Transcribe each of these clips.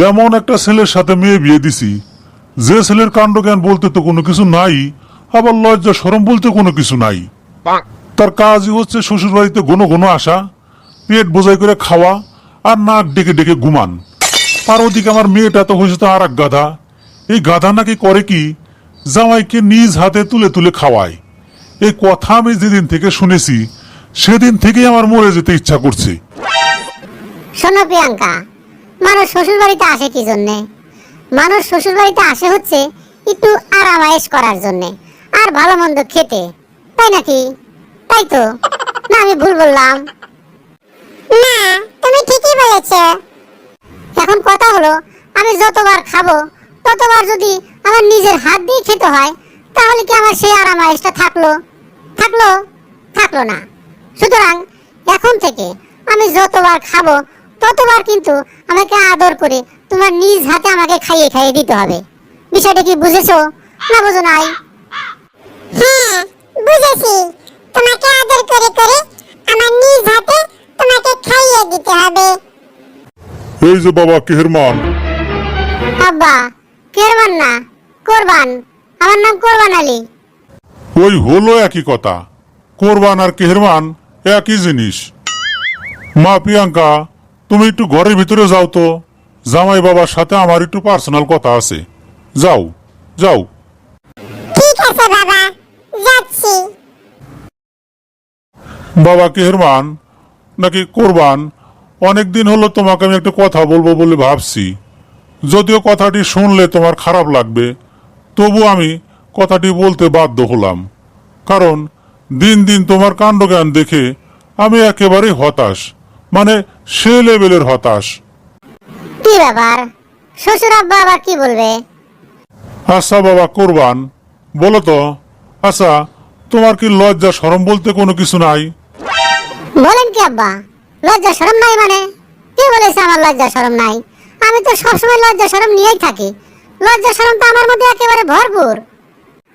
এমন একটা ছেলের সাথে মেয়ে বিয়ে দিছি, যে ছেলের কাণ্ডজ্ঞান বলতে তো কোনো কিছু নাই, আবার লজ্জা শরম বলতে কোনো কিছু নাই। তার কাজই হচ্ছে শ্বশুর বাড়িতে ঘন ঘন আসা, পেট বোঝাই করে খাওয়া আর নাক ডেকে ডেকে ঘুমান। আর ওদিকে আমার মেয়েটা তো হয়েছে তো আর এক গাধা। এই গাধা নাকি করে কি, জামাইকে নিজ হাতে তুলে তুলে খাওয়ায়। এই কথা আমি যেদিন থেকে শুনেছি সেদিন থেকেই আমার মরে যেতে ইচ্ছা করছে। শোনো প্রিয়াঙ্কা, মানুষ শ্বশুর বাড়িতে আসে কি জন্যে? মানুষ শ্বশুর বাড়িতে আসে হচ্ছে একটু আরামায়েশ করার জন্যে আর ভালো মন্দ খেতে, তাই নাকি? তাই তো না? আমি ভুল বললাম? না, তুমি ঠিকই বলেছো। এখন কথা হলো, আমি যতবার খাবো ততবার যদি আমার নিজের হাত দিয়ে খেতে হয়, তাহলে কি আমার সেই আরামায়েশটা থাকলো? থাকলো? থাকলো না। সুতরাং এখন থেকে আমি যতবার খাবো ততবার কিন্তু আমাকে আদর করে তোমার নিজ হাতে আমাকে খাইয়ে খাইয়ে দিতে হবে। বিষয়টা কি বুঝেছো না বুঝো নাই? হ্যাঁ, বুঝেছি। তোমাকে আদর করে করে আমার নিজ হাতে তোমাকে খাইয়ে দিতে হবে। এই যে বাবা কেহরমান। আব্বা, কেরমান না, কোরবান। আমার নাম কোরবান আলী। ওই হলো একই কথা, কোরবান আর কেহরমান একই জিনিস। মা প্রিয়াঙ্কা, তুমি একটু ঘরের ভিতরে যাও তো, জামাই বাবার সাথে আমার একটু পার্সোনাল কথা আছে। যাও যাও। ঠিক আছে বাবা, যাচ্ছি। বাবা কেহরমান নাকি কোরবান, অনেকদিন হলো তোমাকে আমি একটা কথা বলবো বলে ভাবছি। যদিও কথাটি শুনলে তোমার খারাপ লাগবে, তবু আমি কথাটি বলতে বাধ্য হলাম। কারণ দিন দিন তোমার কাণ্ডজ্ঞান দেখে আমি একেবারেই হতাশ, মানে সে লেভেলের হতাশ। কি ব্যাপার? শ্বশুর আব্বা আবার কি বলবে? আচ্ছা বাবা কোরবান, বলো তো, আচ্ছা তোমার কি লজ্জা শরম বলতে কোনো কিছু নাই? বলেন কি আব্বা, লজ্জা শরম নাই মানে? কে বলেছে আমার লজ্জা শরম নাই? আমি তো সবসময় লজ্জা শরম নিয়েই থাকি। লজ্জা শরম তো আমার মধ্যে একেবারে ভরপুর।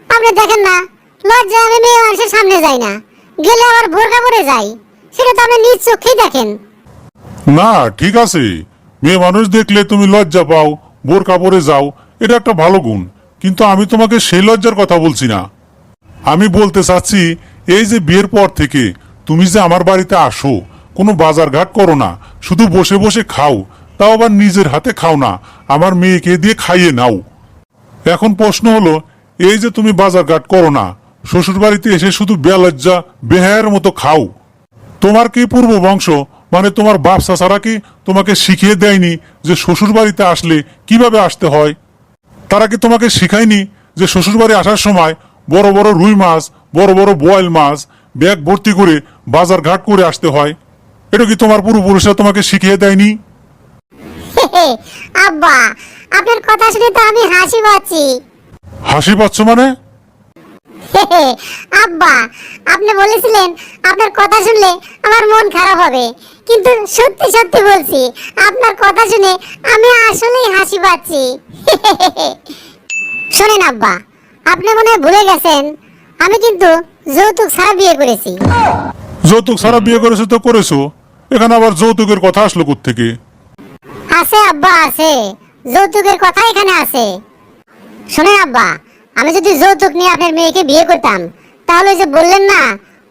আপনি দেখেন না, লজ্জা আমি মেয়ে মানুষের সামনে যাই না, গেলে আবার বোরকা পরে যাই। সেটা তো আপনি নিজ চোখেই দেখেন। না ঠিক আছে, মেয়ে মানুষ দেখলে তুমি লজ্জা পাও, বোরকা পরে যাও, এটা একটা ভালো গুণ। কিন্তু আমি তোমাকে সেই লজ্জার কথা বলছি না। আমি বলতে চাচ্ছি, এই যে বিয়ের পর থেকে তুমি যে আমার বাড়িতে আসো, কোনো বাজার ঘাট করো না, শুধু বসে বসে খাও, তাও আবার নিজের হাতে খাও না, আমার মেয়েকে দিয়ে খাইয়ে নাও। এখন প্রশ্ন হলো, এই যে তুমি বাজার ঘাট করো না, শ্বশুর বাড়িতে এসে শুধু বেলজ্জা বেহায়ের মতো খাও, তোমার কি পূর্ব বংশ, মানে তোমার বাপ চাচারা কি তোমাকে শিখিয়ে দেয়নি যে শ্বশুর বাড়িতে আসলে কিভাবে আসতে হয়? তারা কি তোমাকে শিখায়নি যে শ্বশুর বাড়ি আসার সময় বড় বড় রুই মাছ, বড় বড় বোয়াল মাছ ব্যাগ ভর্তি করে বাজার ঘাট করে আসতে হয়? এটা কি তোমার পূর্বপুরুষরা তোমাকে শিখিয়ে দেয়নি? আব্বা, আপনার কথা শুনে তো আমি হাসি পাচ্ছি। হাসি পাচ্ছ মানে? আব্বা, আপনি বলেছিলেন আপনার কথা শুনলে আমার মন খারাপ হবে, কিন্তু সত্যি সত্যি বলছি, আপনার কথা শুনে আমি আসলেই হাসি পাচ্ছি। শোনেন আব্বা, আপনি মনে হয় ভুলে গেছেন, আমি কিন্তু যৌতুক ছাড়া বিয়ে করেছি। যৌতুক ছাড়া বিয়ে করেছো তো করেছো, এখানে আবার যৌতুকের কথা আসলো কোত্থেকে? আছে আব্বা, আছে, যৌতুকের কথা এখানে আছে। শোনেন আব্বা, আমি যদি যৌতুক নিয়ে আপনার মেয়েকে বিয়ে করতাম, তাহলে যে বললেন না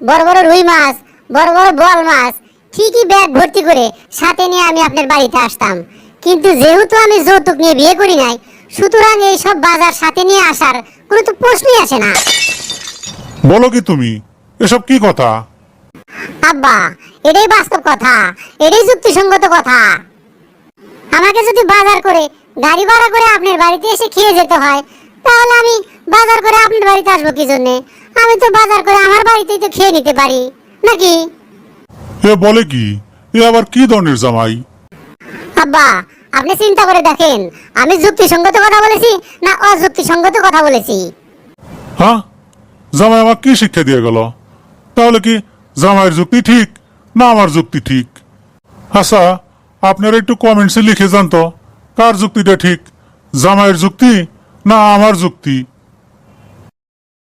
বড় বড় রুই মাছ, বড় বড় বোয়াল মাছ, ঠিকই ব্যাগ ভর্তি করে সাথে নিয়ে আমি আপনার বাড়িতে আসতাম। কিন্তু যেহেতু আমি যৌতুক নিয়ে বিয়ে করি নাই, সুতরাং এইসব বাজার সাথে নিয়ে আসার কোনো তো প্রশ্নই আসে না। বলো কি তুমি, এসব কি কথা? আব্বা, এটাই বাস্তব কথা, এটাই যুক্তিসঙ্গত কথা। আমাকে যদি বাজার করে গাড়ি ভাড়া করে আপনার বাড়িতে এসে খেয়ে যেতে হয়, তাহলে আমি বাজার করে আপনার বাড়িতে আসবো কি জন্য? আমি তো বাজার করে আমার বাড়িতেই তো খেয়ে নিতে পারি, নাকি? এ বলে কি, এ আবার কি ধরনের জামাই? আব্বা, আপনি চিন্তা করে দেখেন, আমি যুক্তিসঙ্গত কথা বলেছি না অযুক্তিসঙ্গত কথা বলেছি? হ্যাঁ, জামাই আমার কি শিক্ষা দিয়ে গেল? তাহলে কি জামাইয়ের যুক্তি ঠিক না আমার যুক্তি ঠিক? আচ্ছা, আপনারা একটু কমেন্টসে লিখে যান তো, কার যুক্তিটা ঠিক, জামাইয়ের যুক্তি না আমার যুক্তি?